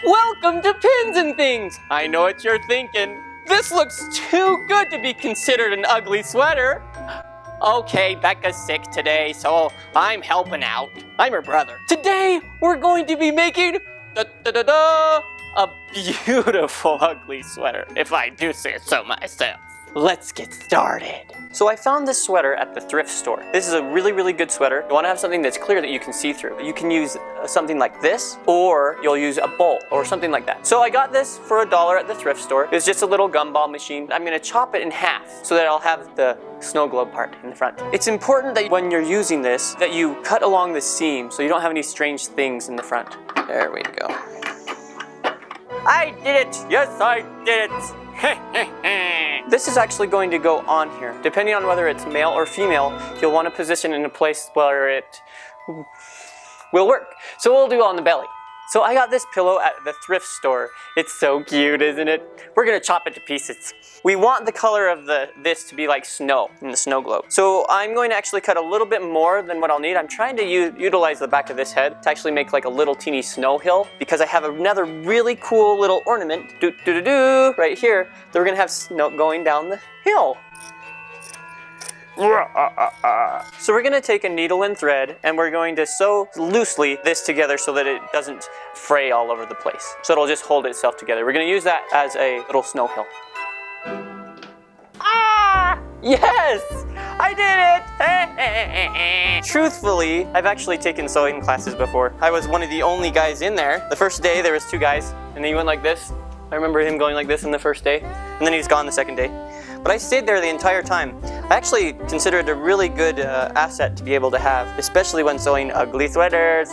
Welcome to Pins and Things! I know what you're thinking. This looks too good to be considered an ugly sweater. Okay, Becca's sick today, so I'm helping out. I'm her brother. Today, we're going to be making a beautiful ugly sweater, if I do say so myself. Let's get started. So I found this sweater at the thrift store. This is a really, really good sweater. You want to have something that's clear that you can see through. You can use something like this, or you'll use a bowl or something like that. So I got this for $1 at the thrift store. It's just a little gumball machine. I'm gonna chop it in half so that I'll have the snow globe part in the front. It's important that when you're using this, that you cut along the seam so you don't have any strange things in the front. There we go. I did it! Yes, I did it! This is actually going to go on here. Depending on whether it's male or female, you'll want to position in a place where it will work. So we'll do on the belly. So I got this pillow at the thrift store. It's so cute, isn't it? We're gonna chop it to pieces. We want the color of this to be like snow in the snow globe. So I'm going to actually cut a little bit more than what I'll need. I'm trying to utilize the back of this head to actually make like a little teeny snow hill, because I have another really cool little ornament, right here, that we're gonna have snow going down the hill. So we're going to take a needle and thread, and we're going to sew loosely this together so that it doesn't fray all over the place. So it'll just hold itself together. We're going to use that as a little snow hill. Ah! Yes! I did it! Truthfully, I've actually taken sewing classes before. I was one of the only guys in there. The first day there was 2 guys, and then he went like this. I remember him going like this in the first day, and then he's gone the second day. But I stayed there the entire time. I actually consider it a really good asset to be able to have, especially when sewing ugly sweaters.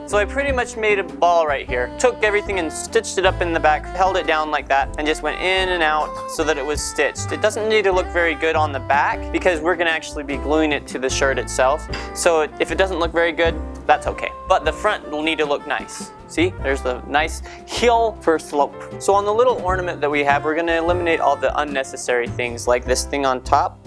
So I pretty much made a ball right here. Took everything and stitched it up in the back, held it down like that, and just went in and out so that it was stitched. It doesn't need to look very good on the back because we're gonna actually be gluing it to the shirt itself. So if it doesn't look very good, that's okay. But the front will need to look nice. See, there's the nice heel for slope. So on the little ornament that we have, we're gonna eliminate all the unnecessary things like this thing on top,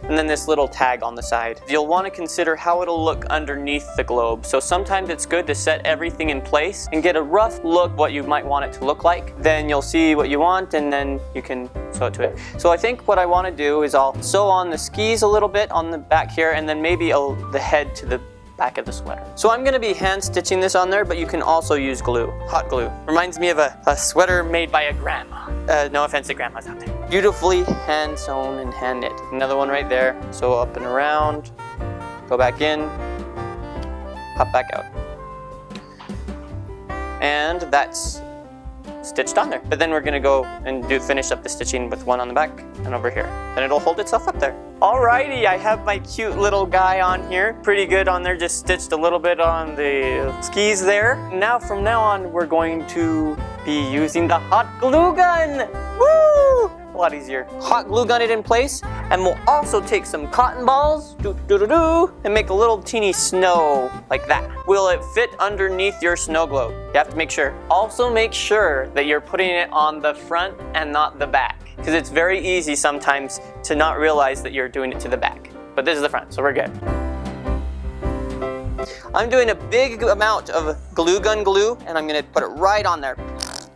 and then this little tag on the side. You'll want to consider how it'll look underneath the globe. So sometimes it's good to set everything in place and get a rough look what you might want it to look like. Then you'll see what you want, and then you can sew it to it. So I think what I want to do is I'll sew on the skis a little bit on the back here, and then maybe the head to the back of the sweater. So I'm going to be hand stitching this on there, but you can also use glue, hot glue. Reminds me of a sweater made by a grandma. No offense to grandmas out there. Beautifully hand sewn and hand knit. Another one right there. So up and around, go back in, pop back out. And that's stitched on there. But then we're gonna go and finish up the stitching with one on the back and over here. Then it'll hold itself up there. Alrighty, I have my cute little guy on here. Pretty good on there, just stitched a little bit on the skis there. Now from now on, we're going to be using the hot glue gun. Woo! A lot easier. Hot glue gun it in place, and we'll also take some cotton balls, and make a little teeny snow like that. Will it fit underneath your snow globe? You have to make sure. Also make sure that you're putting it on the front and not the back, because it's very easy sometimes to not realize that you're doing it to the back. But this is the front, so we're good. I'm doing a big amount of glue gun glue, and I'm gonna put it right on there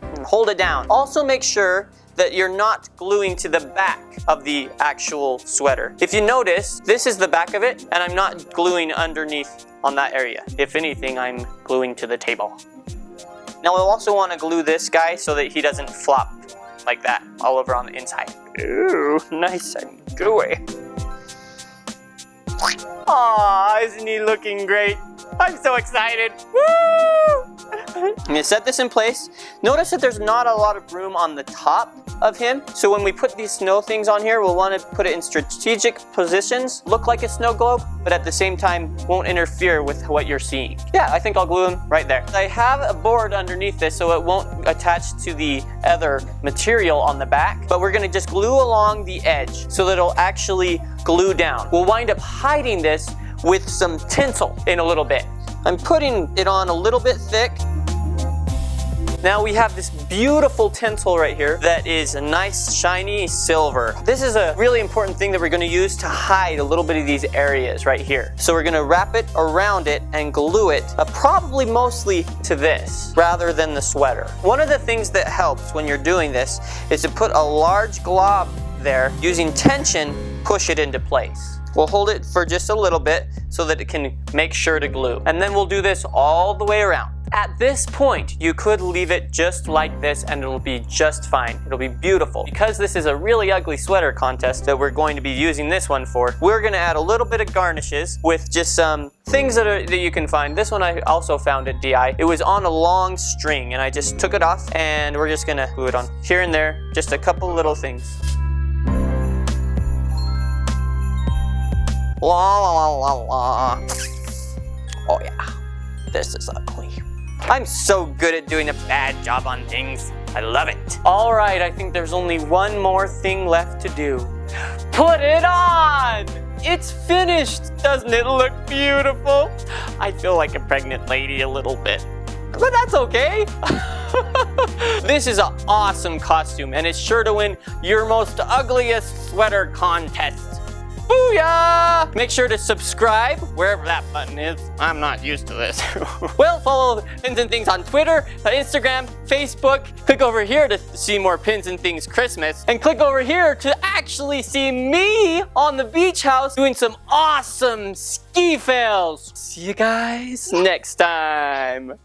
and hold it down. Also make sure that you're not gluing to the back of the actual sweater. If you notice, this is the back of it, and I'm not gluing underneath on that area. If anything, I'm gluing to the table. Now we'll also want to glue this guy so that he doesn't flop like that all over on the inside. Ooh, nice and gooey. Aw, isn't he looking great? I'm so excited. Woo! I'm gonna set this in place. Notice that there's not a lot of room on the top of him. So when we put these snow things on here, we'll want to put it in strategic positions, look like a snow globe, but at the same time won't interfere with what you're seeing. Yeah, I think I'll glue him right there. I have a board underneath this so it won't attach to the other material on the back, but we're gonna just glue along the edge so that it'll actually glue down. We'll wind up hiding this with some tinsel in a little bit. I'm putting it on a little bit thick. Now we have this beautiful tinsel right here that is a nice shiny silver. This is a really important thing that we're going to use to hide a little bit of these areas right here. So we're going to wrap it around it and glue it, probably mostly to this rather than the sweater. One of the things that helps when you're doing this is to put a large glob there. Using tension, push it into place. We'll hold it for just a little bit so that it can make sure to glue. And then we'll do this all the way around. At this point, you could leave it just like this and it'll be just fine. It'll be beautiful. Because this is a really ugly sweater contest that we're going to be using this one for, we're gonna add a little bit of garnishes with just some things that you can find. This one I also found at DI. It was on a long string and I just took it off and we're just gonna glue it on here and there, just a couple little things. La la la la. Oh yeah, this is ugly. I'm so good at doing a bad job on things. I love it. All right, I think there's only one more thing left to do. Put it on! It's finished. Doesn't it look beautiful? I feel like a pregnant lady a little bit, but that's okay. This is an awesome costume and it's sure to win your most ugliest sweater contest. Booyah! Make sure to subscribe wherever that button is. I'm not used to this. Well, follow Pins and Things on Twitter, Instagram, Facebook. Click over here to see more Pins and Things Christmas. And click over here to actually see me on the beach house doing some awesome ski fails. See you guys next time.